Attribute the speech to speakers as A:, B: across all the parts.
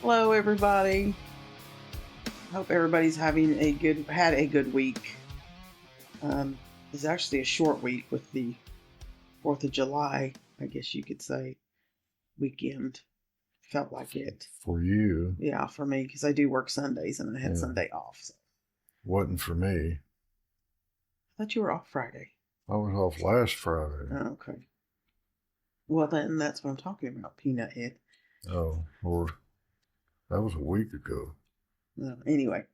A: Hello, everybody. Hope everybody's had a good week. It's actually a short week with the 4th of July, I guess you could say, weekend. Felt like it.
B: For you.
A: Yeah, for me, because I do work Sundays and I had Sunday off. So.
B: Wasn't for me.
A: I thought you were off Friday.
B: I was off last Friday.
A: Oh, okay. Well, then that's what I'm talking about, Peanut Head.
B: Oh, Lord. That was a week ago.
A: No, anyway,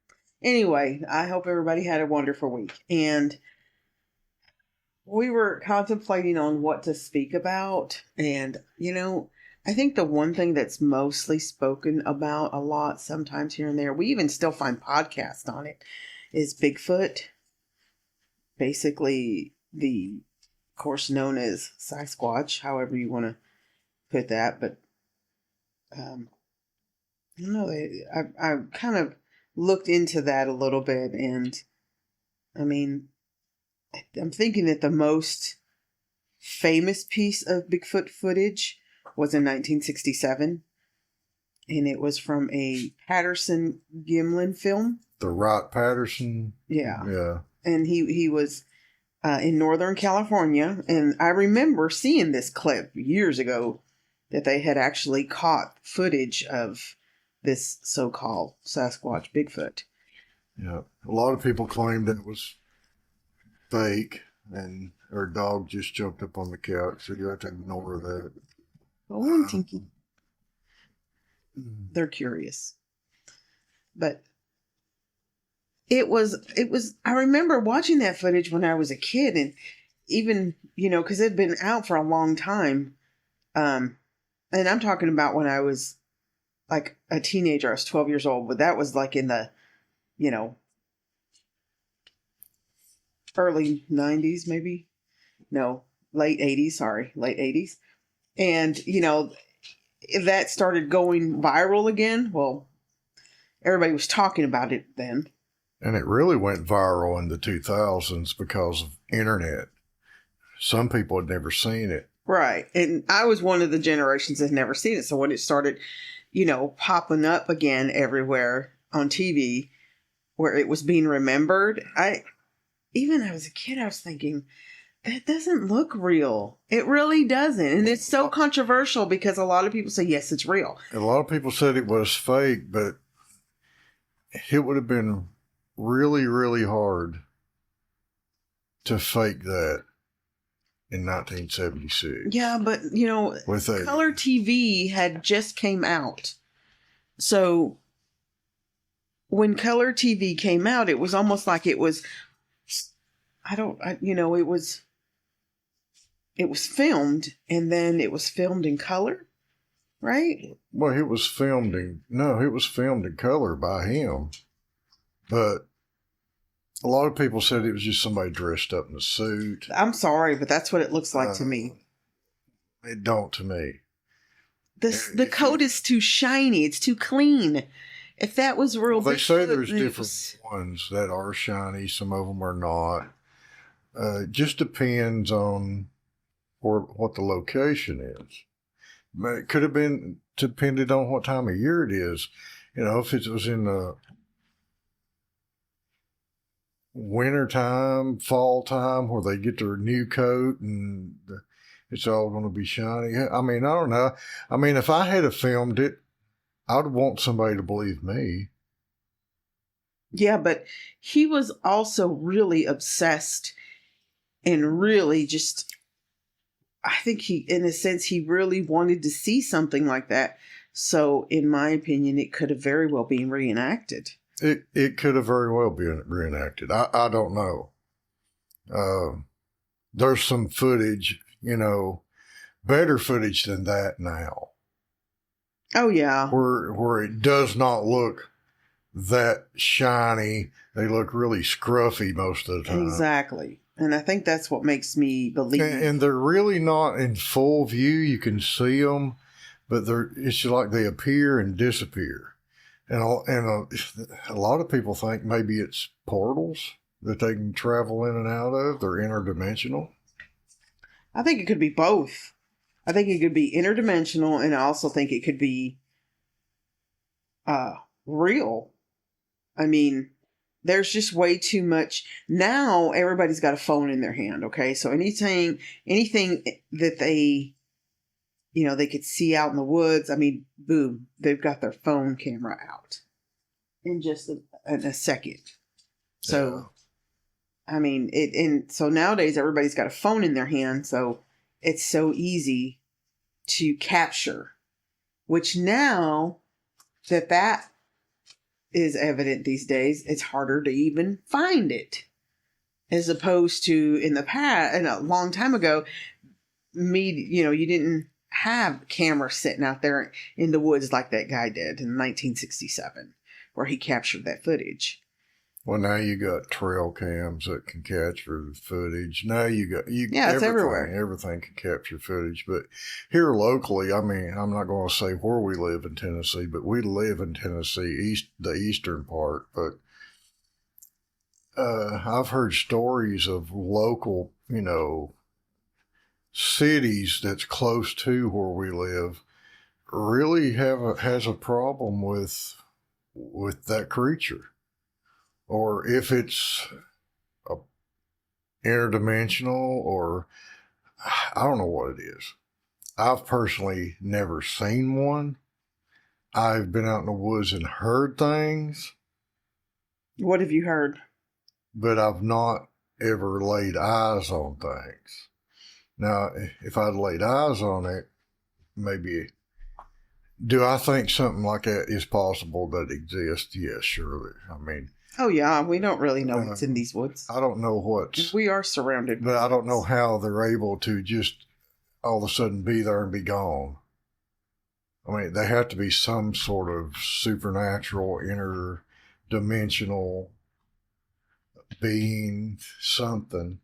A: I hope everybody had a wonderful week. And we were contemplating on what to speak about. And, I think the one thing that's mostly spoken about a lot, sometimes here and there, we even still find podcasts on it, is Bigfoot. Basically, of course, known as Sasquatch, however you want to put that. But, I don't know, I kind of looked into that a little bit, and I mean, I'm thinking that the most famous piece of Bigfoot footage was in 1967, and it was from a Patterson-Gimlin film.
B: The Wright Patterson?
A: Yeah.
B: Yeah.
A: And he was in Northern California, and I remember seeing this clip years ago that they had actually caught footage of this so-called Sasquatch Bigfoot.
B: Yeah. A lot of people claimed that it was fake and her dog just jumped up on the couch, so you have to ignore that.
A: Oh, Tinky. They're curious. But it was, I remember watching that footage when I was a kid, and even, because it had been out for a long time. And I'm talking about when I was like a teenager. I was 12 years old, but that was like in the, early 90s, maybe. No, late 80s. Sorry, late 80s. And, that started going viral again. Well, everybody was talking about it then.
B: And it really went viral in the 2000s because of internet. Some people had never seen it.
A: Right. And I was one of the generations that had never seen it. So when it started, popping up again everywhere on TV where it was being remembered, even as a kid, I was thinking, that doesn't look real. It really doesn't. And it's so controversial because a lot of people say, yes, it's real.
B: A lot of people said it was fake, but it would have been really, really hard to fake that in 1976.
A: Yeah, but,
B: with
A: color TV had just came out. So when color TV came out, it was almost like it was, it was filmed, and then it was filmed in color, right?
B: Well, it was filmed in color by him. But a lot of people said it was just somebody dressed up in a suit.
A: I'm sorry, but that's what it looks like to me.
B: It don't to me.
A: The coat is too shiny. It's too clean. If that was real,
B: they say there's different ones that are shiny. Some of them are not. It just depends on what the location is. It could have been depended on what time of year it is. If it was in the winter time, fall time, where they get their new coat and it's all going to be shiny. I mean, I don't know. I mean, if I had filmed it, I'd want somebody to believe me.
A: Yeah, but he was also really obsessed and really just, I think in a sense, he really wanted to see something like that. So, in my opinion, it could have very well been reenacted.
B: It could have very well been reenacted. I don't know. There's some footage, better footage than that now.
A: Oh, yeah.
B: Where it does not look that shiny. They look really scruffy most of the time.
A: Exactly. And I think that's what makes me believe.
B: And they're really not in full view. You can see them, but it's just like they appear and disappear. And a lot of people think maybe it's portals that they can travel in and out of. They're interdimensional.
A: I think it could be both. I think it could be interdimensional, and I also think it could be uh, real. I mean, there's just way too much. Now everybody's got a phone in their hand, okay? So anything that they could see out in the woods, I mean, boom, they've got their phone camera out in just a second. So, yeah. I mean, and so nowadays everybody's got a phone in their hand, so it's so easy to capture, which now that is evident these days, it's harder to even find it. As opposed to in the past, and a long time ago, you didn't have cameras sitting out there in the woods like that guy did in 1967, where he captured that footage.
B: Well, now you got trail cams that can capture footage. Now
A: it's everywhere.
B: Everything can capture footage. But here locally, I mean, I'm not going to say where we live in Tennessee, but we live in Tennessee, the eastern part. But I've heard stories of local, cities that's close to where we live really has a problem with that creature. Or if it's interdimensional, or I don't know what it is. I've personally never seen one. I've been out in the woods and heard things.
A: What have you heard?
B: But I've not ever laid eyes on things. Now, if I'd laid eyes on it, maybe. Do I think something like that is possible that exists? Yes, surely. I mean,
A: oh, yeah, we don't really know what's in these woods.
B: I don't know
A: we are surrounded.
B: But I don't know how they're able to just all of a sudden be there and be gone. I mean, they have to be some sort of supernatural, interdimensional being, something.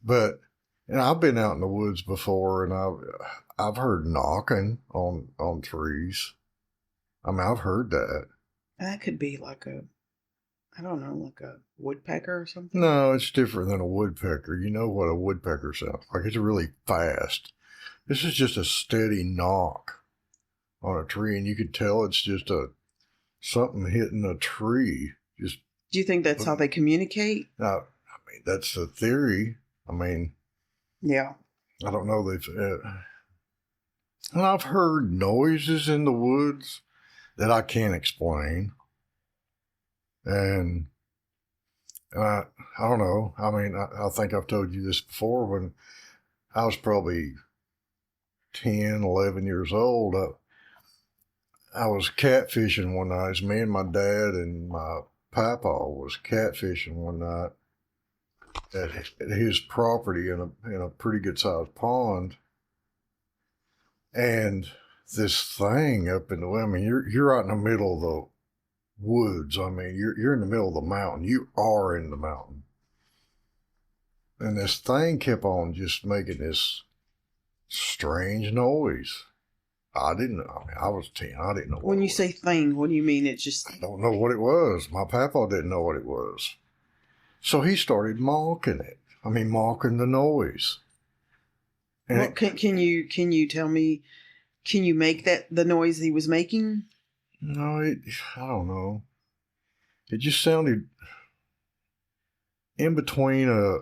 B: But, I've been out in the woods before, and I've heard knocking on trees. I mean, I've heard that.
A: That could be like a woodpecker or something?
B: No, it's different than a woodpecker. You know what a woodpecker sounds like. It's really fast. This is just a steady knock on a tree, and you can tell it's just something hitting a tree. Do
A: you think that's how they communicate?
B: I mean, that's the theory. I mean,
A: yeah.
B: I don't know. And I've heard noises in the woods that I can't explain. And I don't know. I mean, I think I've told you this before. When I was probably 10, 11 years old, I was catfishing one night. It was me and my dad and my papa was catfishing one night at his property in a pretty good sized pond. And this thing up in I mean, you're right in the middle of the woods. I mean, you're in the middle of the mountain. You are in the mountain. And this thing kept on just making this strange noise. I didn't know. I mean, I was 10. I didn't know.
A: When you say thing, what do you mean? It just...
B: I don't know what it was. My papa didn't know what it was. So he started mocking it. I mean, mocking the noise.
A: And well, can you tell me, can you make the noise he was making?
B: No, I don't know. It just sounded in between a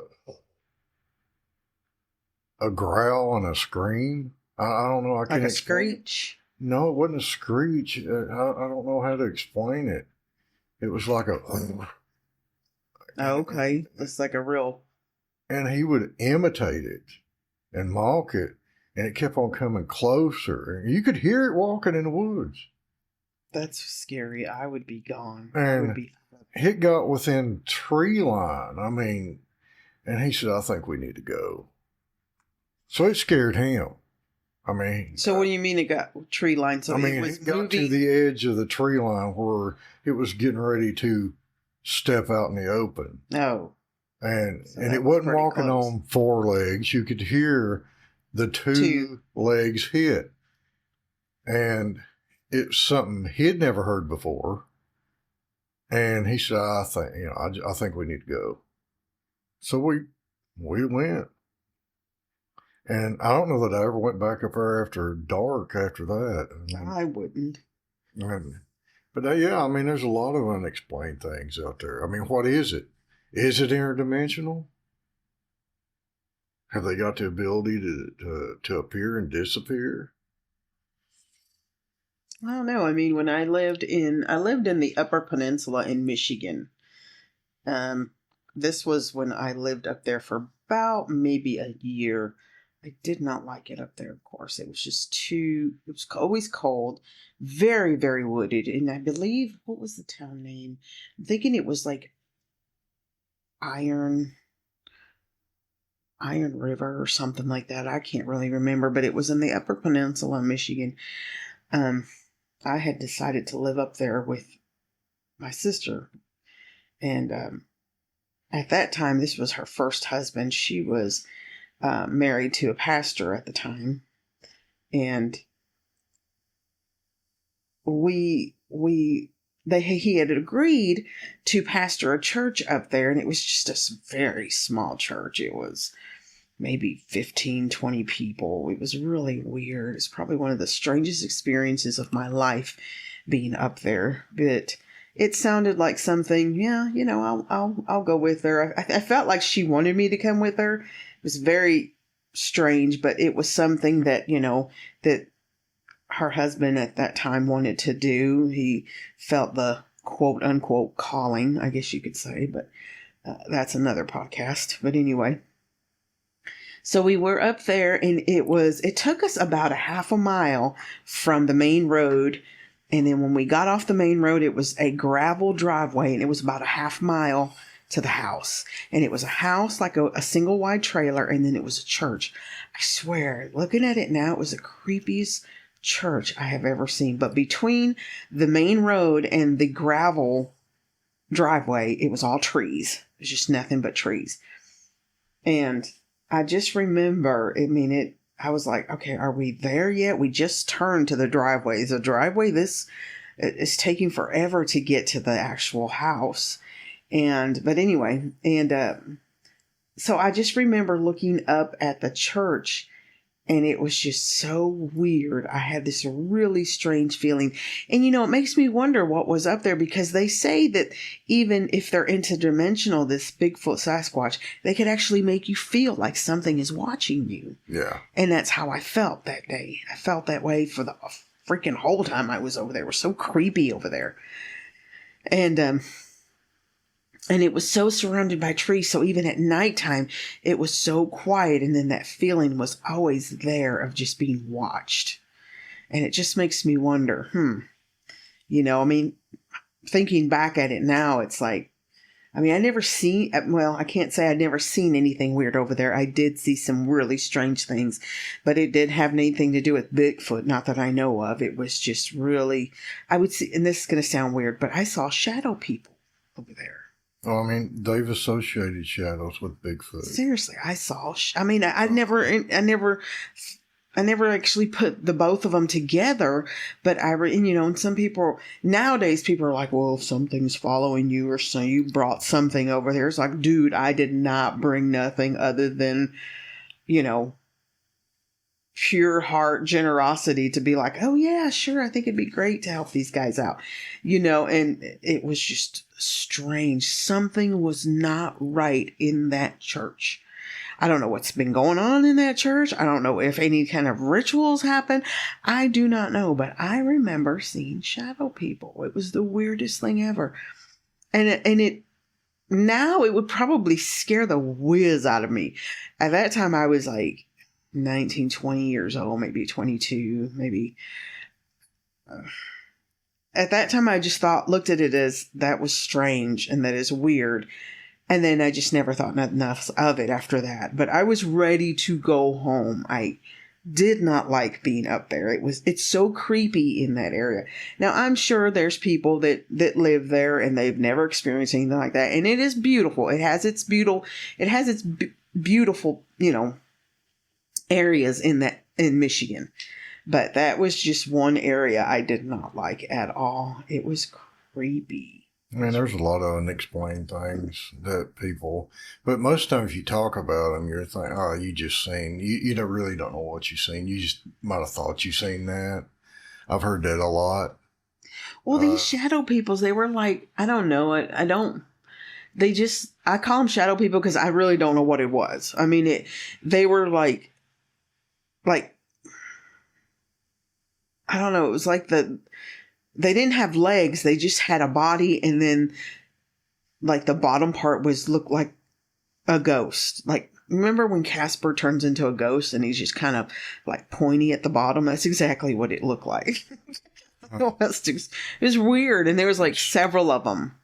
B: growl and a scream. I don't know. I can't
A: like a screech?
B: No, it wasn't a screech. I don't know how to explain it. It was like a...
A: Oh, okay. It's like a real...
B: And he would imitate it and mock it, and it kept on coming closer. And you could hear it walking in the woods.
A: That's scary. I would be gone.
B: And it got within tree line. I mean, and he said, I think we need to go. So it scared him. I mean...
A: So what do you mean it got tree line? So
B: it got to the edge of the tree line where it was getting ready to step out in the open.
A: Oh.
B: And it wasn't walking close on four legs. You could hear the two legs hit. And it's something he'd never heard before. And he said, I think we need to go. So we went. And I don't know that I ever went back up there after dark after that.
A: I wouldn't.
B: And, but yeah, I mean, there's a lot of unexplained things out there. I mean, what is it? Is it interdimensional? Have they got the ability to appear and disappear?
A: I don't know. I mean, when I lived in the Upper Peninsula in Michigan. Um, this was when I lived up there for about maybe a year. I did not like it up there, of course. It was just it was always cold, very, very wooded. And I believe, what was the town name? I'm thinking it was like Iron, Iron River or something like that. I can't really remember, but it was in the Upper Peninsula, Michigan. Um, I had decided to live up there with my sister. And at that time, this was her first husband. She was married to a pastor at the time, and he had agreed to pastor a church up there, and it was just a very small church. It was maybe 15, 20 people. It was really weird. It's probably one of the strangest experiences of my life being up there, but it sounded like something, yeah, I'll go with her. I felt like she wanted me to come with her. It was very strange, but it was something that, that her husband at that time wanted to do. He felt the quote unquote calling, I guess you could say, but that's another podcast. But anyway, so we were up there, and it took us about a half a mile from the main road. And then when we got off the main road, it was a gravel driveway, and it was about a half mile to the house. And it was a house, like a single wide trailer, and then it was a church. I swear, looking at it now, it was the creepiest church I have ever seen. But between the main road and the gravel driveway, it was all trees. It was just nothing but trees. And I just remember, I was like, okay, are we there yet? We just turned to the driveway. It's a driveway. This is taking forever to get to the actual house. But anyway, so I just remember looking up at the church, and it was just so weird. I had this really strange feeling. And, it makes me wonder what was up there, because they say that even if they're interdimensional, this Bigfoot Sasquatch, they could actually make you feel like something is watching you.
B: Yeah.
A: And that's how I felt that day. I felt that way for the freaking whole time I was over there. It was so creepy over there. And it was so surrounded by trees. So even at nighttime, it was so quiet. And then that feeling was always there of just being watched. And it just makes me wonder, thinking back at it now, it's like, I can't say I'd never seen anything weird over there. I did see some really strange things, but it didn't have anything to do with Bigfoot. Not that I know of. It was just really, I would see, and this is going to sound weird, but I saw shadow people over there.
B: Oh, I mean, they've associated shadows with Bigfoot.
A: Seriously, I saw. I never actually put the both of them together. But and some people nowadays, people are like, well, if something's following you, or so you brought something over there. It's like, dude, I did not bring nothing other than, pure heart generosity to be like, oh yeah, sure, I think it'd be great to help these guys out, and it was just strange. Something was not right in that church. I don't know what's been going on in that church. I don't know if any kind of rituals happen. I do not know, but I remember seeing shadow people. It was the weirdest thing ever. And now it would probably scare the whiz out of me. At that time, I was like 19, 20 years old, maybe 22, maybe. At that time, I just looked at it as that was strange and that is weird. And then I just never thought enough of it after that. But I was ready to go home. I did not like being up there. It's so creepy in that area. Now, I'm sure there's people that live there and they've never experienced anything like that. And it is beautiful. It has its beautiful, areas in Michigan. But that was just one area I did not like at all. It was creepy.
B: I mean, there's a lot of unexplained things that but most times you talk about them, you're thinking, oh, you just seen, you really don't know what you've seen. You just might have thought you seen that. I've heard that a lot.
A: Well, these shadow peoples, they were like, I don't know. I call them shadow people because I really don't know what it was. I mean, they were like, I don't know. It was like they didn't have legs. They just had a body. And then like the bottom part looked like a ghost. Like, remember when Casper turns into a ghost and he's just kind of like pointy at the bottom? That's exactly what it looked like. It was weird. And there was like several of them.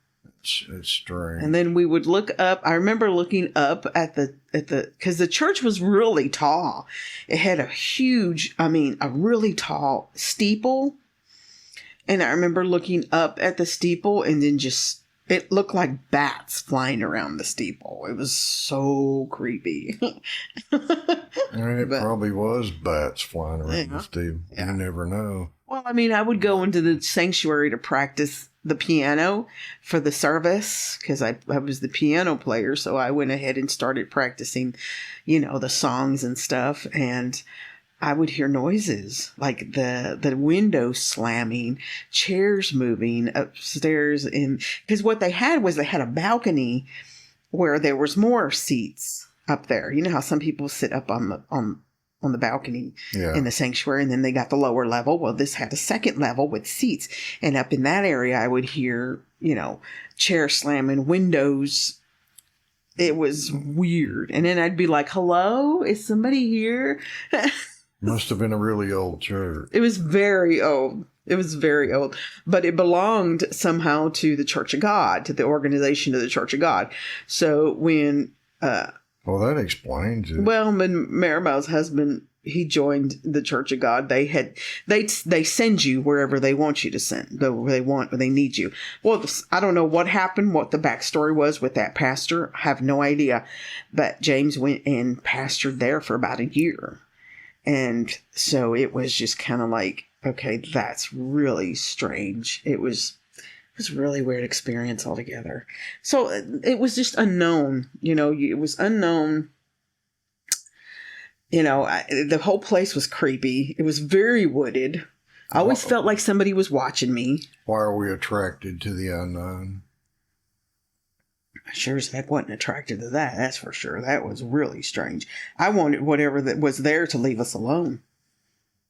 B: It's strange.
A: And then we would look up. I remember looking up at because the church was really tall. It had a really tall steeple. And I remember looking up at the steeple and then it looked like bats flying around the steeple. It was so creepy.
B: It probably was bats flying around the steeple. Yeah. You never know.
A: Well, I mean, I would go into the sanctuary to practice the piano for the service because I was the piano player. So I went ahead and started practicing, the songs and stuff. And I would hear noises like the windows slamming, chairs moving upstairs. Because what they had a balcony where there was more seats up there. You know how some people sit up on the balcony in the sanctuary, and then they got the lower level. Well, this had a second level with seats. And up in that area, I would hear, chair slamming, windows. It was weird. And then I'd be like, hello, is somebody here?
B: Must have been a really old church.
A: It was very old. But it belonged somehow to the Church of God, to the organization of the Church of God. So when...
B: well, that explains it.
A: Well, when Maribel's husband, he joined the Church of God, they send you wherever they want you to send, where they need you. Well, I don't know what happened, what the backstory was with that pastor. I have no idea. But James went and pastored there for about a year. And so it was just kind of like, okay, that's really strange. It was a really weird experience altogether. So it was just unknown, it was unknown. The whole place was creepy. It was very wooded. I always felt like somebody was watching me.
B: Why are we attracted to the unknown?
A: I sure as heck wasn't attracted to that. That's for sure. That was really strange. I wanted whatever that was there to leave us alone.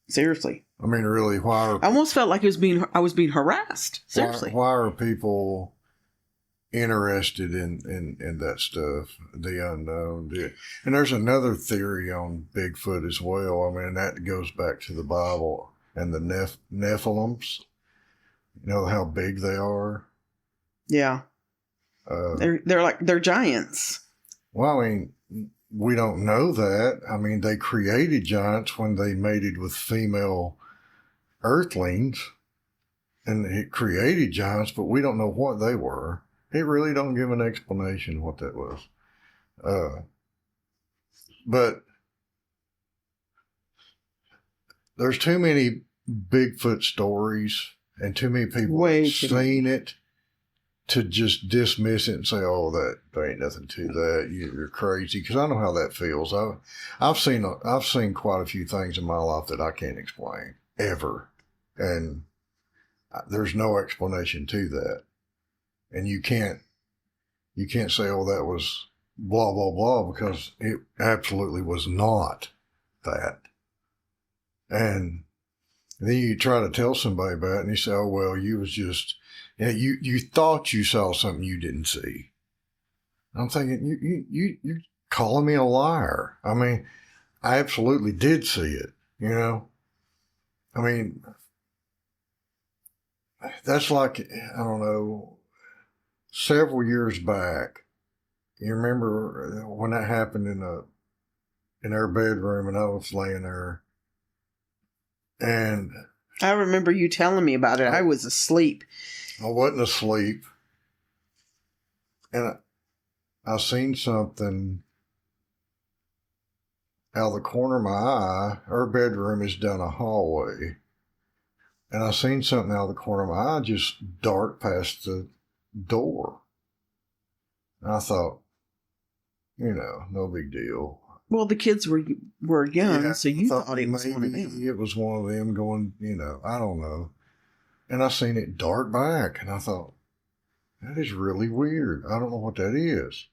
A: Seriously.
B: I mean, really, why?
A: I almost felt like I was being harassed. Seriously.
B: Why are people interested in that stuff, the unknown? And there's another theory on Bigfoot as well. I mean, that goes back to the Bible and the Nephilims. You know how big they are?
A: Yeah. They're giants.
B: Well, I mean, we don't know that. I mean, they created giants when they mated with female earthlings, and it created giants, but we don't know what they were. It really don't give an explanation of what that was. But there's too many Bigfoot stories and too many people have seen it to just dismiss it and say, "Oh, there ain't nothing to that. You're crazy." Because I know how that feels. I've seen quite a few things in my life that I can't explain ever, and there's no explanation to that. And you can't say, "Oh, that was blah blah blah," because it absolutely was not that. And then you try to tell somebody about it, and you say, "Oh, well, you was just." Yeah, you thought you saw something you didn't see. I'm thinking, you're calling me a liar. I mean, I absolutely did see it, I mean, that's like, I don't know, several years back. You remember when that happened in our bedroom, and I was laying there, and
A: I remember you telling me about it. I was asleep.
B: I wasn't asleep, and I seen something out of the corner of my eye. Our bedroom is down a hallway, and I seen something out of the corner of my eye just dart past the door. And I thought, no big deal.
A: Well, the kids were young, so you thought it was one of them.
B: It was one of them going, I don't know. and I seen it dart back, and I thought, that is really weird. I don't know what that is.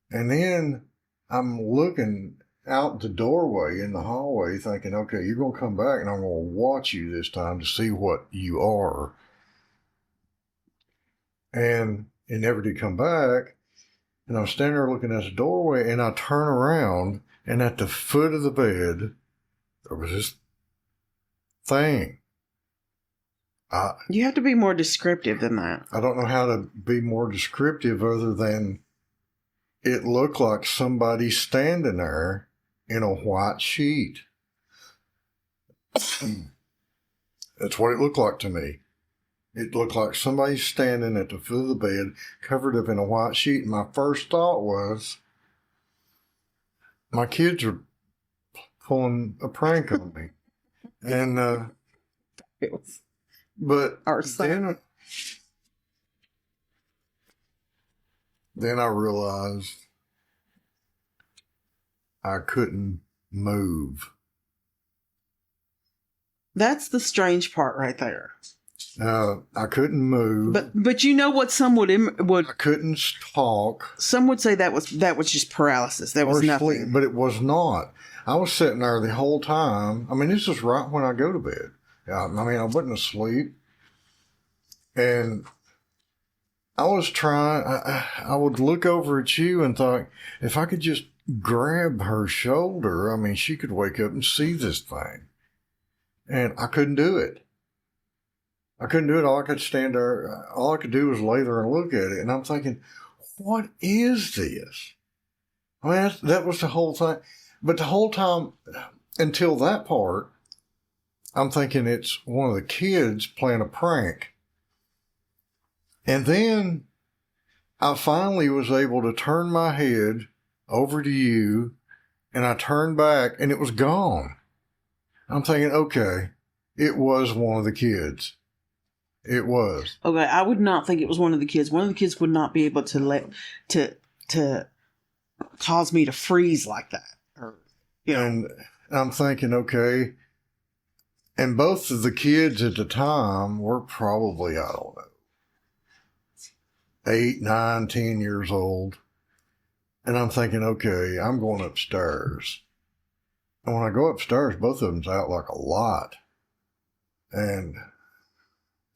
B: And then I'm looking out the doorway in the hallway thinking, okay, you're going to come back and I'm going to watch you this time to see what you are. And it never did come back. And I'm standing there looking at the doorway, and I turn around, and at the foot of the bed, there was this thing.
A: You have to be more descriptive than that.
B: I don't know how to be more descriptive other than it looked like somebody standing there in a white sheet. That's what it looked like to me. It looked like somebody standing at the foot of the bed, covered up in a white sheet. And my first thought was, my kids are pulling a prank on me. And, but
A: Our son.
B: Then I realized I couldn't move.
A: That's the strange part right there.
B: I couldn't move.
A: But you know what? Some would
B: I couldn't talk.
A: Some would say that was just paralysis. That was nothing.
B: Sleep, but it was not. I was sitting there the whole time. I mean, this is right when I go to bed. I mean, I wasn't asleep, and I was trying. I would look over at you and thought, if I could just grab her shoulder, I mean, she could wake up and see this thing, and I couldn't do it. I couldn't do it. All I could stand there. All I could do was lay there and look at it. And I'm thinking, what is this? I mean, that was the whole thing. But the whole time, until that part, I'm thinking it's one of the kids playing a prank. And then I finally was able to turn my head over to you, and I turned back, and it was gone. I'm thinking, okay, it was one of the kids. It was.
A: Okay, I would not think it was one of the kids. One of the kids would not be able to cause me to freeze like that. Or, you know.
B: And I'm thinking, okay. And both of the kids at the time were probably, I don't know, 8, 9, 10 years old. And I'm thinking, okay, I'm going upstairs. And when I go upstairs, both of them's out like a lot. And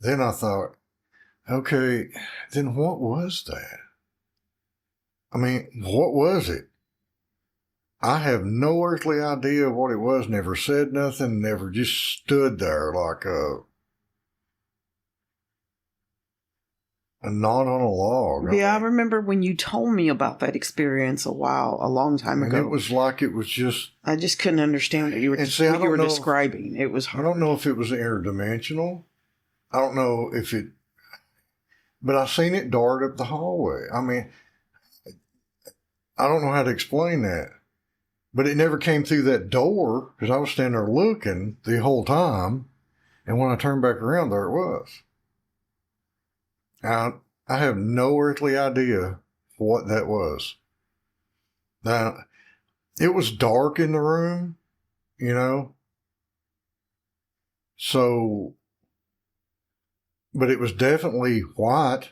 B: then I thought, okay, then what was that? I mean, what was it? I have no earthly idea what it was, never said nothing, never just stood there like a knot on a log.
A: Yeah, I remember when you told me about that experience a long time ago.
B: And it was like it was just...
A: I just couldn't understand what you were describing. It was hard.
B: I don't know if it was interdimensional. I don't know if it... But I seen it dart up the hallway. I mean, I don't know how to explain that. But it never came through that door because I was standing there looking the whole time. And when I turned back around, there it was. I have no earthly idea what that was. Now, it was dark in the room, you know. So, but it was definitely white.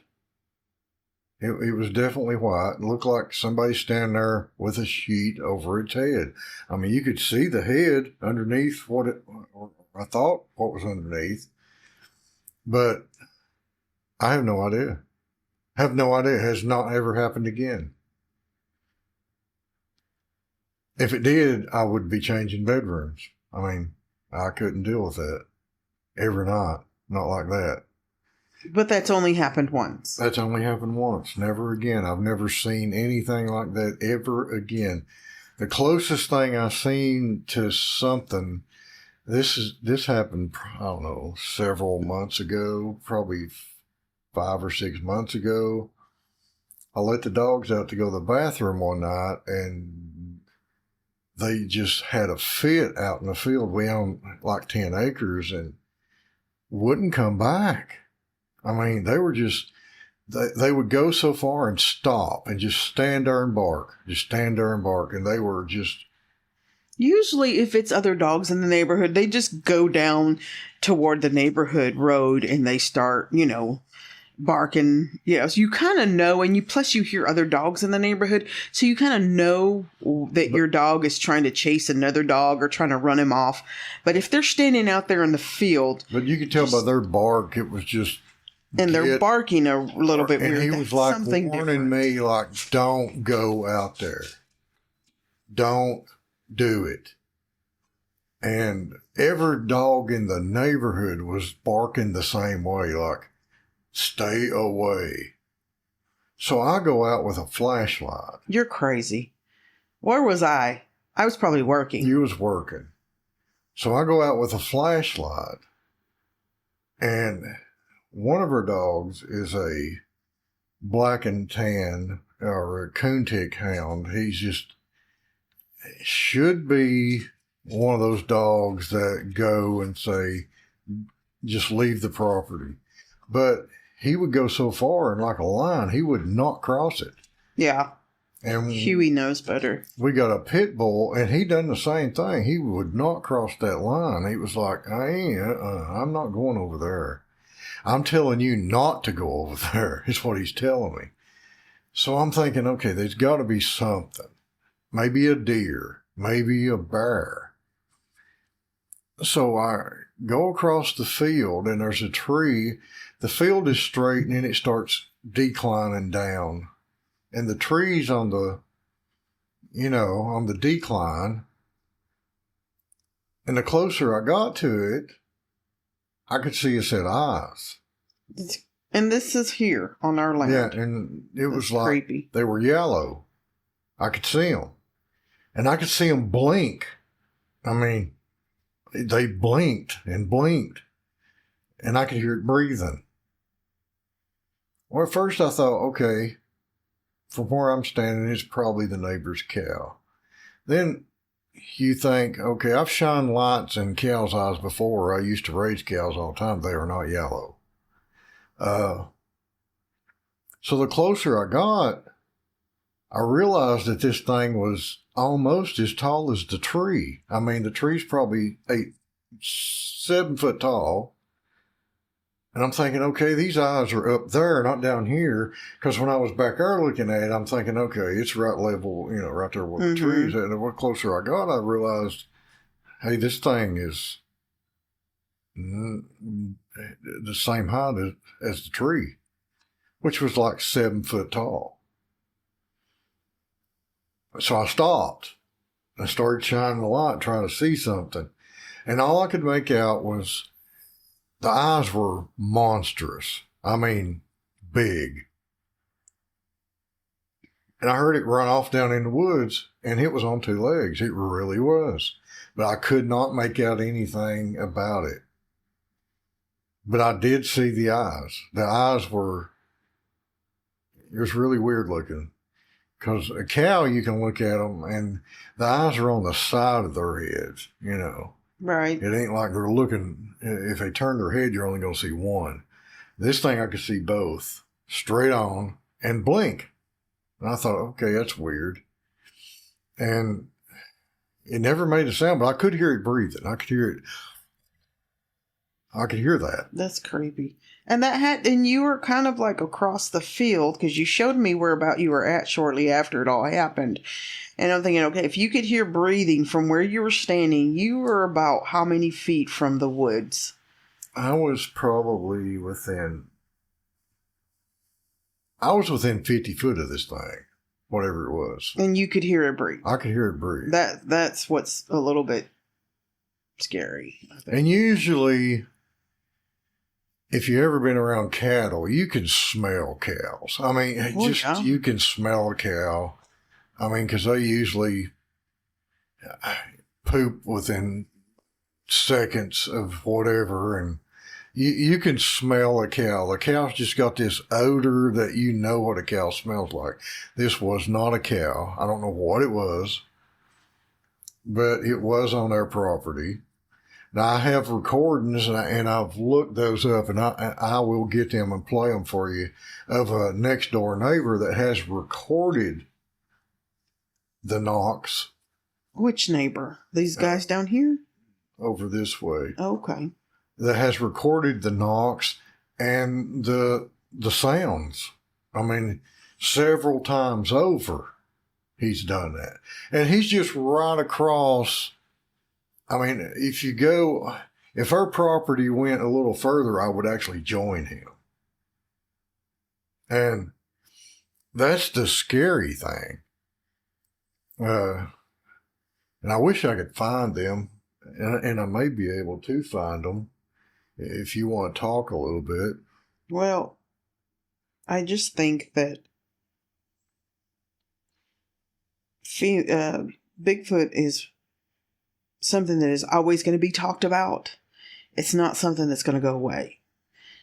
B: It was definitely white. It looked like somebody standing there with a sheet over its head. I mean, you could see the head underneath I thought what was underneath. But I have no idea. Have no idea. It has not ever happened again. If it did, I would be changing bedrooms. I mean, I couldn't deal with that every night. Not like that.
A: But that's only happened once.
B: That's only happened once. Never again. I've never seen anything like that ever again. The closest thing I've seen to something, this happened, I don't know, several months ago, probably 5 or 6 months ago. I let the dogs out to go to the bathroom one night, and they just had a fit out in the field. We own like 10 acres and wouldn't come back. I mean, they were just, they would go so far and stop and just stand there and bark, and they were just,
A: Usually, if it's other dogs in the neighborhood, they just go down toward the neighborhood road and they start, barking. So you kind of know, and plus you hear other dogs in the neighborhood, so you kind of know that your dog is trying to chase another dog or trying to run him off. But if they're standing out there in the field,
B: but you can tell by their bark, it was just.
A: And they're barking a little bit weird.
B: And he was like warning me, like, don't go out there. Don't do it. And every dog in the neighborhood was barking the same way, like, stay away. So I go out with a flashlight.
A: You're crazy. Where was I? I was probably working.
B: You was working. So I go out with a flashlight, and one of her dogs is a black and tan, or a coontick hound. He's just, should be one of those dogs that go and say, just leave the property. But he would go so far, and like a lion, he would not cross it.
A: Yeah. And Huey knows better.
B: We got a pit bull, and he done the same thing. He would not cross that line. He was like, I'm not going over there. I'm telling you not to go over there, is what he's telling me. So I'm thinking, okay, there's got to be something. Maybe a deer, maybe a bear. So I go across the field, and there's a tree. The field is straight, and then it starts declining down. And the tree's on the decline. And the closer I got to it, I could see a set of eyes.
A: And this is here on our land.
B: Yeah, and it was like
A: creepy.
B: They were yellow. I could see them. And I could see them blink. I mean, they blinked and blinked. And I could hear it breathing. Well, at first I thought, okay, from where I'm standing, it's probably the neighbor's cow. Then you think, okay, I've shined lights in cows' eyes before. I used to raise cows all the time. They are not yellow. So the closer I got, I realized that this thing was almost as tall as the tree. I mean, the tree's probably 7 foot tall. And I'm thinking, okay, these eyes are up there, not down here. Because when I was back there looking at it, I'm thinking, okay, it's right level, right there where the tree is. And the closer I got, I realized, hey, this thing is the same height as the tree, which was like 7 foot tall. So I stopped and started shining the light, trying to see something. And all I could make out was the eyes were monstrous. I mean, big. And I heard it run off down in the woods, and it was on 2 legs. It really was. But I could not make out anything about it. But I did see the eyes. The eyes were, it was really weird looking. Because a cow, you can look at them, and the eyes are on the side of their heads,
A: Right.
B: It ain't like they're looking, if they turn their head, you're only going to see one. This thing, I could see both, straight on, and blink. And I thought, okay, that's weird. And it never made a sound, but I could hear it breathing. I could hear that.
A: That's creepy. And you were kind of like across the field, because you showed me where about you were at shortly after it all happened. And I'm thinking, okay, if you could hear breathing from where you were standing, you were about how many feet from the woods?
B: I was probably within 50 foot of this thing, whatever it was.
A: And you could hear it breathe.
B: I could hear it breathe.
A: That's what's a little bit scary, I think.
B: And usually, if you've ever been around cattle, you can smell cows. I mean, you can smell a cow. I mean, because they usually poop within seconds of whatever, and you can smell a cow. The cow's just got this odor that you know what a cow smells like. This was not a cow. I don't know what it was, but it was on their property. Now, I have recordings, and I've looked those up, and I will get them and play them for you, of a next-door neighbor that has recorded the knocks
A: Which neighbor? These guys down here?
B: Over this way.
A: Okay.
B: That has recorded the knocks and the sounds. I mean, several times over, he's done that. And he's just right across. I mean, if our property went a little further, I would actually join him. And that's the scary thing. And I wish I could find them, and I may be able to find them if you want to talk a little bit.
A: Well, I just think that Bigfoot is something that is always going to be talked about. It's not something that's going to go away,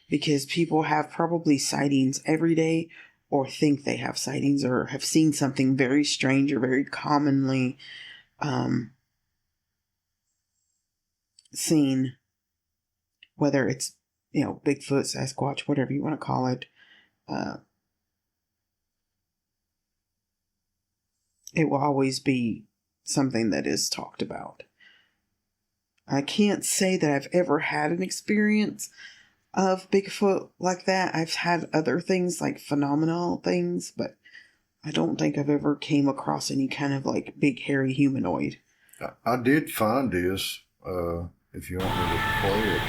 A: because people have probably sightings every day, or think they have sightings, or have seen something very strange or very commonly seen, whether it's, Bigfoot, Sasquatch, whatever you want to call it. It will always be something that is talked about. I can't say that I've ever had an experience of Bigfoot like that. I've had other things, like phenomenal things, but I don't think I've ever came across any kind of like big hairy humanoid.
B: I did find this, if you want me to play it.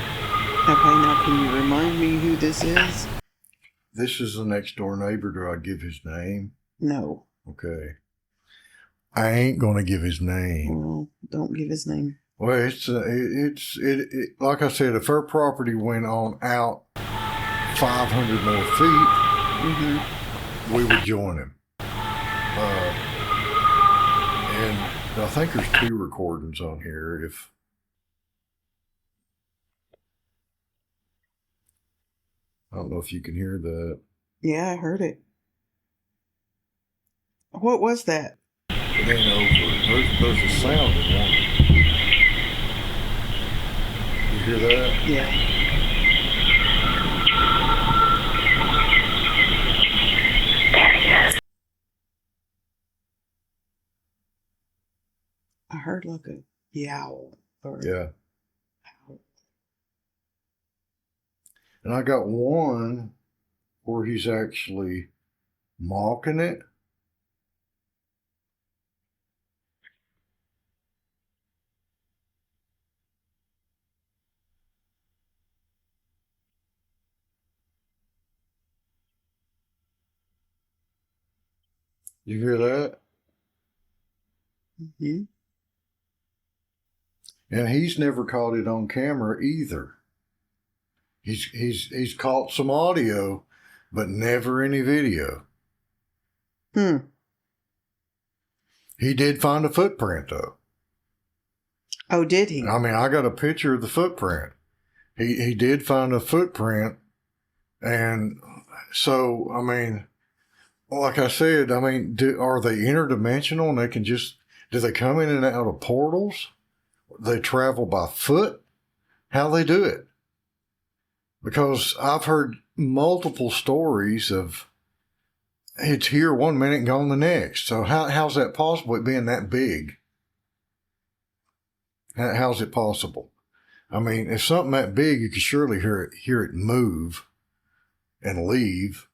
A: Okay, now can you remind me who this is?
B: This is the next door neighbor. Do I give his name?
A: No.
B: Okay. I ain't gonna give his name.
A: Well, don't give his name.
B: Well, it's like I said, if her property went on out 500 more feet, we would join him. And I think there's 2 recordings on here. I don't know if you can hear that.
A: Yeah, I heard it. What was that?
B: It ain't over. There's a sound in one. You hear that?
A: Yeah. I heard like a yowl.
B: Yeah. And I got one where he's actually mocking it. You hear that?
A: Mm-hmm.
B: And he's never caught it on camera either. He's caught some audio, but never any video. He did find a footprint though.
A: Oh, did he?
B: I mean, I got a picture of the footprint. He did find a footprint, and so I mean, like I said, I mean, are they interdimensional and they can do they come in and out of portals? They travel by foot? How they do it? Because I've heard multiple stories of it's here one minute and gone the next. So how's that possible, it being that big? How's it possible? I mean, if something that big, you could surely hear it move and leave.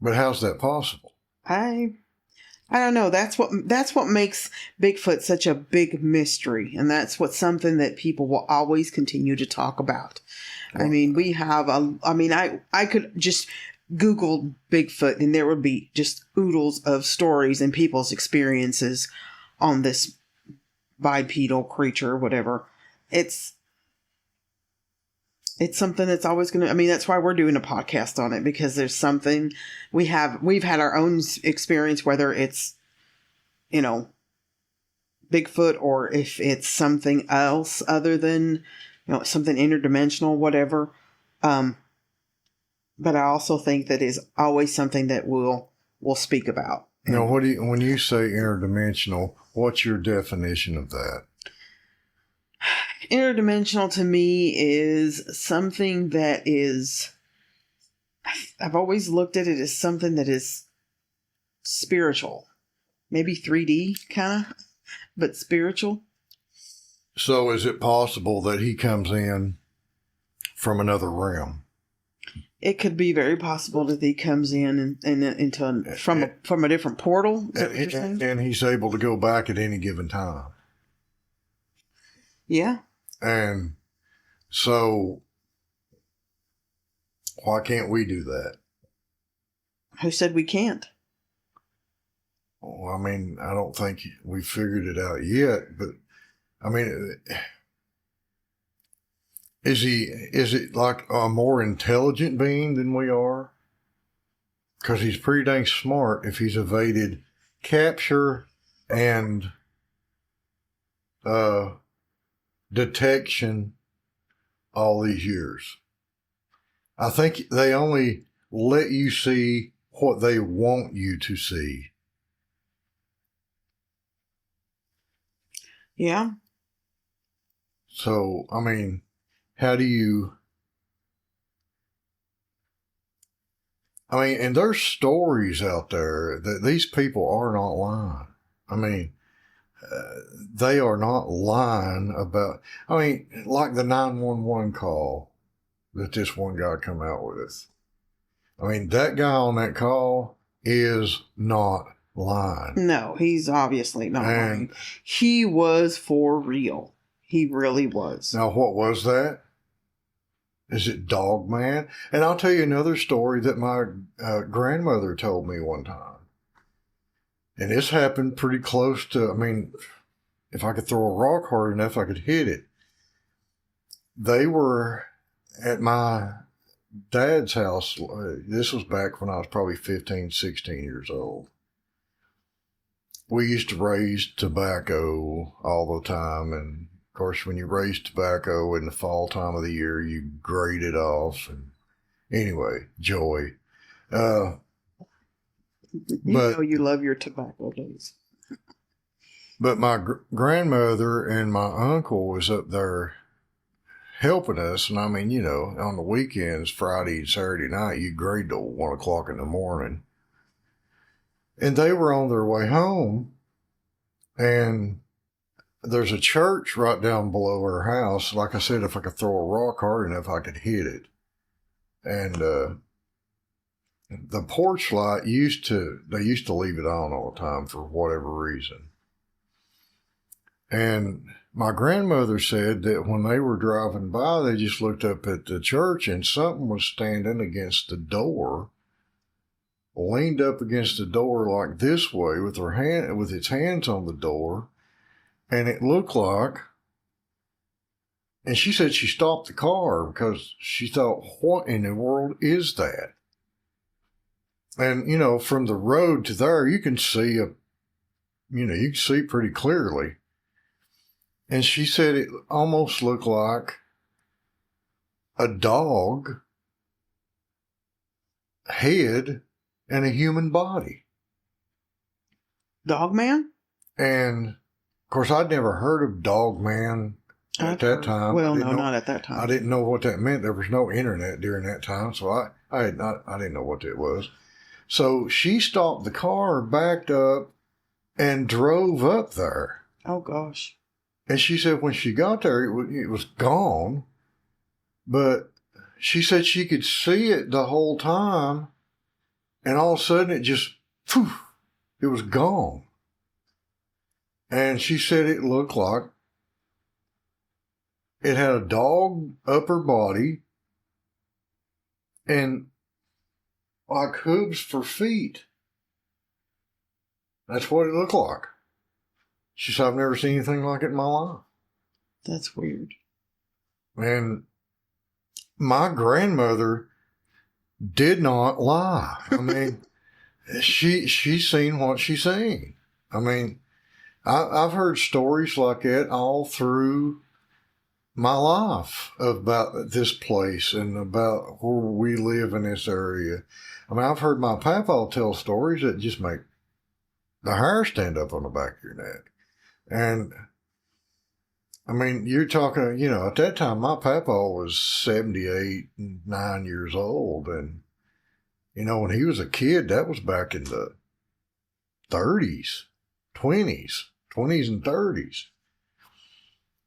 B: But how's that possible?
A: I don't know. That's what makes Bigfoot such a big mystery, and that's something that people will always continue to talk about. I mean, we have I could just Google Bigfoot and there would be just oodles of stories and people's experiences on this bipedal creature, whatever. It's something that's always going to, I mean, that's why we're doing a podcast on it, because there's something we've had our own experience, whether it's, Bigfoot or if it's something else other than, something interdimensional, whatever. But I also think that is always something that we'll speak about.
B: Now, when you say interdimensional, what's your definition of that?
A: Interdimensional to me is something that is, I've always looked at it as something that is spiritual. maybe 3D kind of, but spiritual.
B: So is it possible that he comes in from another realm?
A: It could be very possible that he comes in and from a different portal. Is that what you're saying?
B: And he's able to go back at any given time.
A: Yeah.
B: And so why can't we do that?
A: Who said we can't?
B: Well, I mean, I don't think we figured it out yet, but I mean, is it like a more intelligent being than we are? Because he's pretty dang smart if he's evaded capture and detection all these years. I think they only let you see what they want you to see.
A: Yeah.
B: So, I mean, how do you... I mean, and there's stories out there that these people are not lying. I mean, they are not lying about... I mean, like the 911 call that this one guy come out with. I mean, that guy on that call is not lying.
A: No, he's obviously not lying. He was for real. He really was.
B: Now, what was that? Is it Dog Man? And I'll tell you another story that my grandmother told me one time. And this happened pretty close to, I mean, if I could throw a rock hard enough, I could hit it. They were at my dad's house. This was back when I was probably 15, 16 years old. We used to raise tobacco all the time. And of course, when you raise tobacco in the fall time of the year, you grate it off. And anyway, joy.
A: You know you love your tobacco days.
B: But my grandmother and my uncle was up there helping us. And I mean, you know, on the weekends, Friday and Saturday night, you grade till 1 o'clock in the morning. And they were on their way home. And there's a church right down below our house. Like I said, if I could throw a rock hard enough, I could hit it. And the porch light they used to leave it on all the time for whatever reason. And my grandmother said that when they were driving by, they just looked up at the church and something was standing against the door, leaned up against the door like this way with its hands on the door. And it looked like, and she said she stopped the car because she thought, what in the world is that? And, you know, from the road to there, you can see pretty clearly. And she said it almost looked like a dog head and a human body.
A: Dog Man?
B: And, of course, I'd never heard of Dog Man at that time.
A: Well, no, not at that time.
B: I didn't know what that meant. There was no internet during that time, so I didn't know what it was. So she stopped the car, backed up, and drove up there.
A: Oh, gosh.
B: And she said when she got there, it was gone. But she said she could see it the whole time. And all of a sudden, it just, poof, it was gone. And she said it looked like it had a dog upper body and like hooves for feet. That's what it looked like. She said, I've never seen anything like it in my life.
A: That's weird.
B: And my grandmother did not lie. I mean, she's seen what she's seen. I mean, I've heard stories like that all through my life about this place and about where we live in this area. I mean, I've heard my papa tell stories that just make the hair stand up on the back of your neck. And, I mean, you're talking, you know, at that time, my papa was 78, 9 years old. And, you know, when he was a kid, that was back in the 30s. 20s and 30s.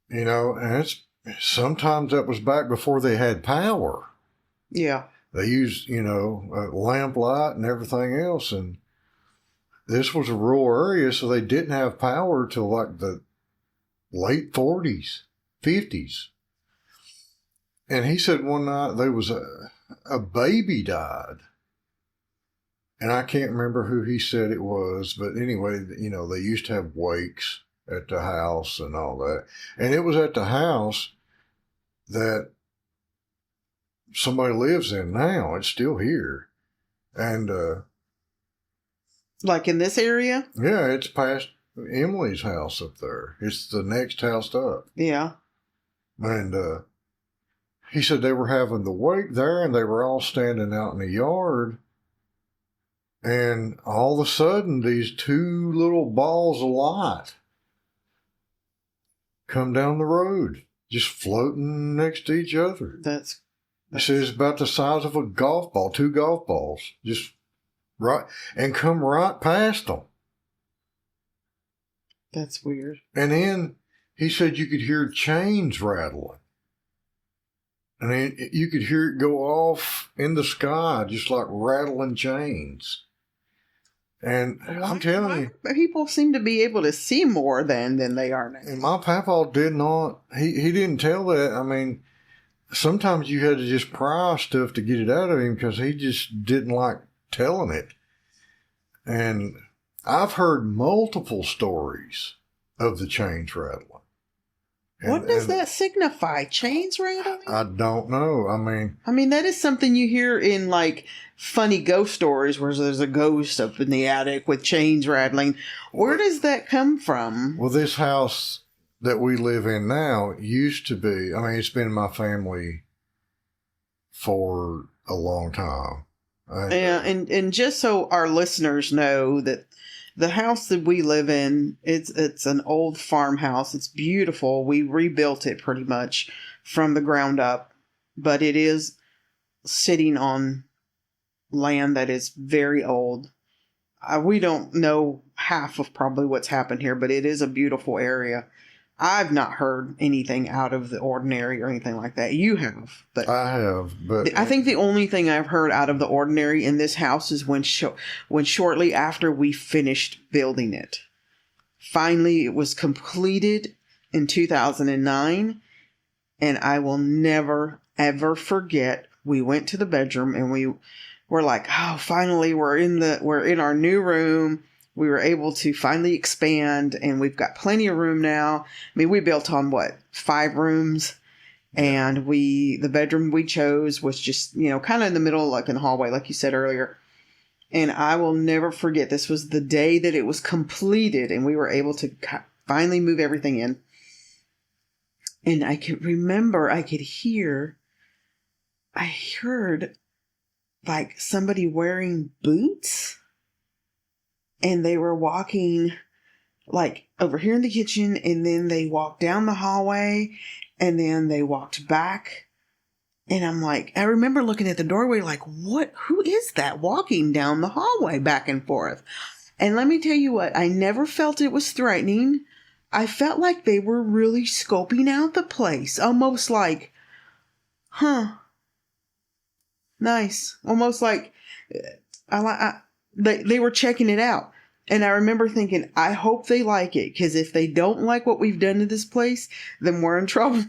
B: You know, and sometimes that was back before they had power.
A: Yeah.
B: They used, you know, a lamp light and everything else. And this was a rural area, so they didn't have power till like the late 40s, 50s. And he said one night there was a baby died. And I can't remember who he said it was, but anyway, you know, they used to have wakes at the house and all that. And it was at the house that somebody lives in now. It's still here. And,
A: like in this area?
B: yeah, it's past Emily's house up there. It's the next house up.
A: Yeah.
B: And, he said they were having the wake there and they were all standing out in the yard. And all of a sudden, these two little balls of light come down the road, just floating next to each other. He says it's about the size of a golf ball, 2 golf balls, just right, and come right past them.
A: That's weird.
B: And then he said you could hear chains rattling. And then you could hear it go off in the sky, just like rattling chains. And I'm telling you,
A: people seem to be able to see more than they are now.
B: And my papa did not, he didn't tell that. I mean, sometimes you had to just pry stuff to get it out of him because he just didn't like telling it. And I've heard multiple stories of the chains rattling.
A: What does that signify? Chains rattling?
B: I don't know. I mean,
A: that is something you hear in like funny ghost stories where there's a ghost up in the attic with chains rattling. Where does that come from?
B: Well, this house that we live in now used to be, I mean, it's been in my family for a long time.
A: Yeah, and just so our listeners know that the house that we live in, it's an old farmhouse. It's beautiful. We rebuilt it pretty much from the ground up, but it is sitting on land that is very old. We don't know half of probably what's happened here, but it is a beautiful area. I've not heard anything out of the ordinary or anything like that. You have, but
B: I have. But
A: I think the only thing I've heard out of the ordinary in this house is when shortly after we finished building it. Finally, it was completed in 2009, and I will never ever forget. We went to the bedroom and we were like, "Oh, finally, we're in our new room." We were able to finally expand, and we've got plenty of room now. I mean, we built on 5 rooms, and the bedroom we chose was just, kind of in the middle, like in the hallway, like you said earlier. And I will never forget, this was the day that it was completed, and we were able to finally move everything in. And I could remember, I heard like somebody wearing boots. And they were walking like over here in the kitchen, and then they walked down the hallway, and then they walked back. And I'm like, I remember looking at the doorway like, who is that walking down the hallway back and forth? And let me tell you what, I never felt it was threatening. I felt like they were really scoping out the place. Almost like, nice. Almost like, they were checking it out. And I remember thinking, I hope they like it, because if they don't like what we've done to this place, then we're in trouble.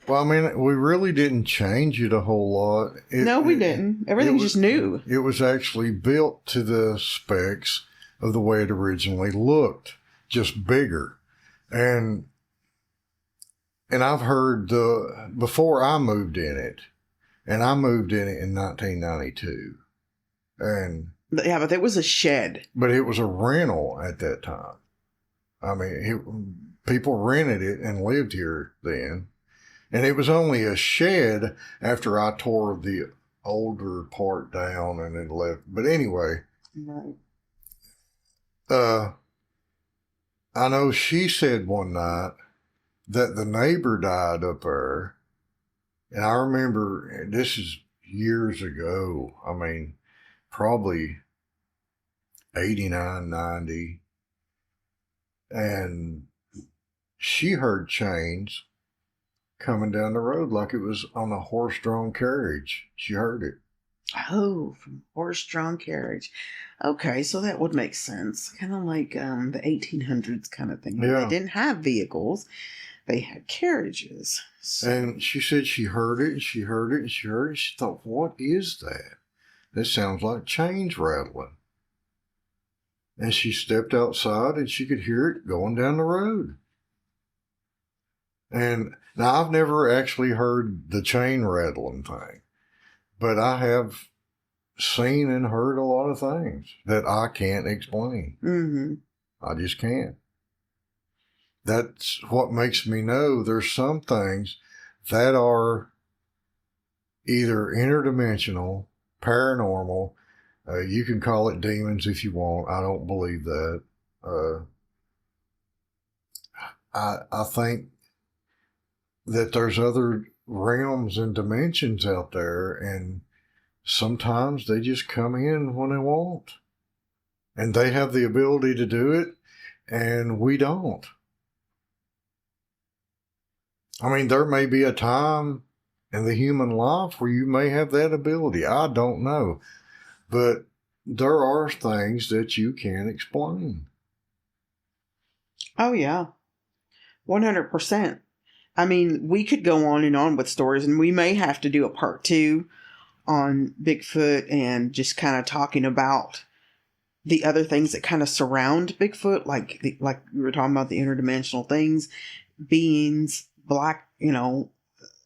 B: Well, I mean, we really didn't change it a whole lot.
A: No, we didn't. Everything's just new.
B: It was actually built to the specs of the way it originally looked, just bigger. And I've heard before I moved in it, and I moved in it in 1992. And
A: yeah, but it was a shed.
B: But it was a rental at that time. I mean, people rented it and lived here then. And it was only a shed after I tore the older part down and then left. But anyway,
A: right.
B: I know she said one night that the neighbor died up there. And I remember, this is years ago. I mean, probably 89, 90. and she heard chains coming down the road like it was on a horse-drawn carriage. She heard it.
A: Oh, from horse-drawn carriage. Okay, so that would make sense. Kind of like the 1800s kind of thing.
B: Yeah.
A: They didn't have vehicles. They had carriages. So.
B: And she said she heard it, and she heard it, and she heard it. She thought, what is that? That sounds like chains rattling. And she stepped outside, and she could hear it going down the road. And now I've never actually heard the chain rattling thing, but I have seen and heard a lot of things that I can't explain.
A: Mm-hmm.
B: I just can't. That's what makes me know there's some things that are either interdimensional, paranormal. You can call it demons if you want. I don't believe that. I think that there's other realms and dimensions out there, and sometimes they just come in when they want. And they have the ability to do it, and we don't. I mean, there may be a time in the human life where you may have that ability. I don't know. But there are things that you can't explain.
A: Oh, yeah. 100%. I mean, we could go on with stories, and we may have to do a part 2 on Bigfoot and just kind of talking about the other things that kind of surround Bigfoot, like like we were talking about the interdimensional things, beings, black,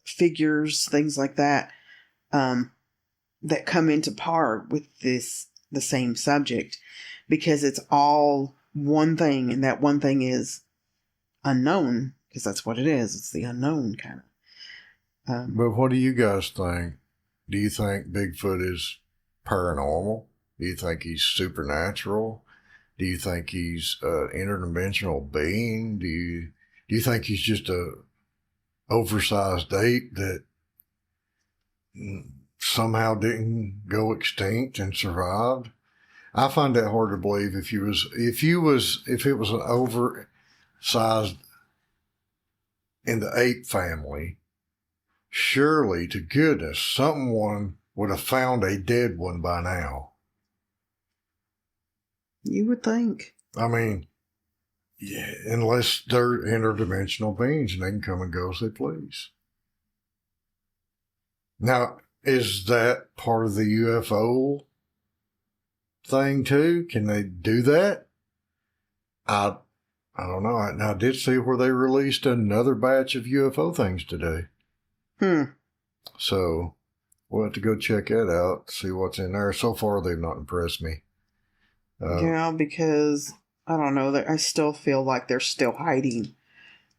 A: figures, things like that, that come into par with the same subject, because it's all one thing, and that one thing is unknown, because that's what it is. It's the unknown kind of.
B: But what do you guys think? Do you think Bigfoot is paranormal? Do you think he's supernatural? Do you think he's an interdimensional being? Do you think he's just a oversized ape that somehow didn't go extinct and survived? I find that hard to believe. If it was an oversized in the ape family, surely to goodness someone would have found a dead one by now.
A: You would think.
B: I mean, yeah, unless they're interdimensional beings and they can come and go as they please. Now, is that part of the UFO thing too? Can they do that? I don't know. I did see where they released another batch of UFO things today. So we'll have to go check that out, see what's in there. So far, they've not impressed me.
A: Yeah, because I don't know. I still feel like they're still hiding.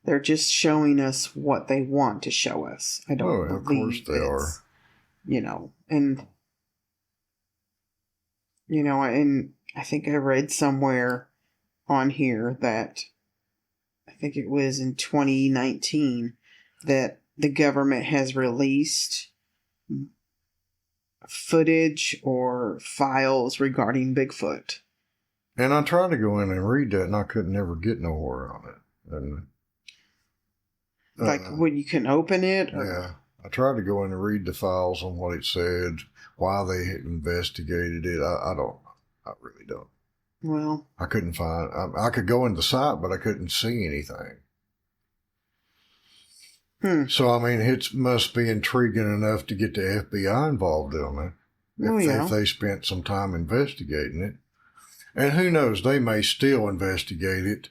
A: They're just showing us what they want to show us. I don't
B: of course they are.
A: And and I think I read somewhere on here that I think it was in 2019 that the government has released footage or files regarding Bigfoot.
B: And I tried to go in and read that, and I couldn't never get nowhere on it. And
A: when you can open it?
B: Yeah. I tried to go in and read the files on what it said, why they had investigated it. I really don't.
A: Well,
B: I couldn't find. I could go in the site, but I couldn't see anything. So I mean, it must be intriguing enough to get the FBI involved in it. If they spent some time investigating it. And who knows, they may still investigate it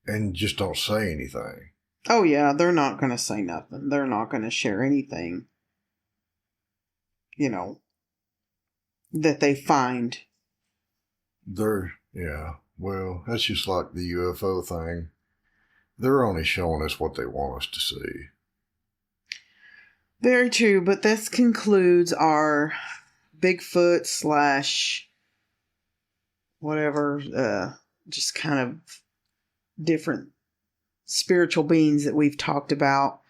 B: and just don't say anything.
A: Oh, yeah, they're not going to say nothing. They're not going to share anything, that they find.
B: Well, that's just like the UFO thing. They're only showing us what they want us to see.
A: Very true, but this concludes our Bigfoot / whatever, just kind of different spiritual beings that we've talked about.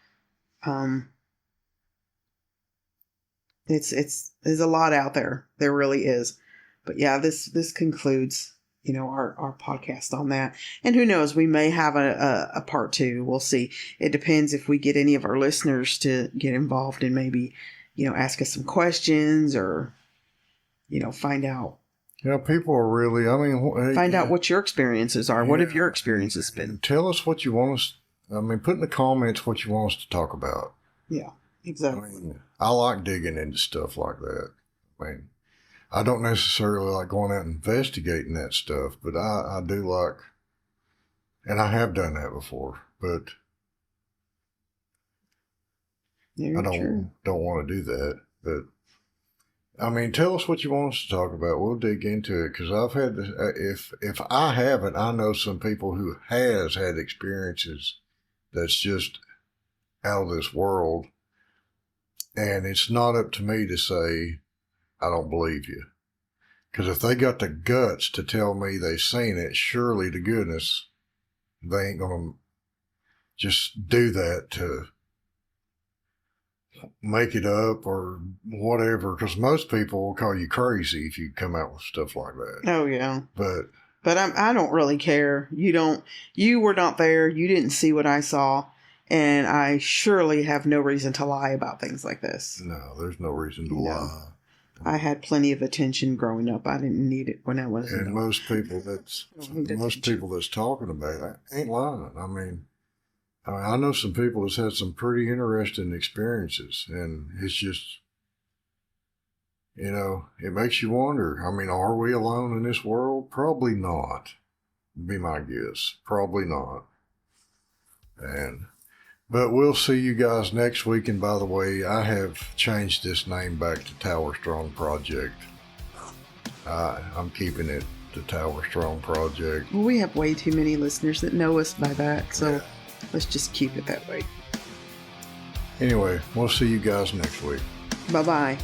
A: There's a lot out there. There really is. But yeah, this concludes our podcast on that. And who knows, we may have a part 2. We'll see. It depends if we get any of our listeners to get involved and maybe, ask us some questions or, find out.
B: Yeah, people are really,
A: find out what your experiences are. What have your experiences been?
B: Tell us what you want us, put in the comments what you want us to talk about.
A: Yeah, exactly.
B: I like digging into stuff like that. I don't necessarily like going out and investigating that stuff, but I do like, and I have done that before, but I don't want to do that. But tell us what you want us to talk about. We'll dig into it, because I've had this, if I haven't, I know some people who has had experiences that's just out of this world, and it's not up to me to say I don't believe you. Because if they got the guts to tell me they've seen it, surely to goodness, they ain't going to just do that to make it up or whatever. Because most people will call you crazy if you come out with stuff like that.
A: Oh, yeah.
B: But
A: I don't really care. You were not there. You didn't see what I saw. And I surely have no reason to lie about things like this.
B: No, there's no reason to lie.
A: I had plenty of attention growing up. I didn't need it when I was.
B: And most people that's talking about it ain't lying. I know some people that's had some pretty interesting experiences, and it's just, it makes you wonder. Are we alone in this world? Probably not. Be my guess. Probably not. But we'll see you guys next week. And by the way, I have changed this name back to Tower Strong Project. I'm keeping it the Tower Strong Project.
A: Well, we have way too many listeners that know us by that, so let's just keep it that way.
B: Anyway, we'll see you guys next week.
A: Bye-bye.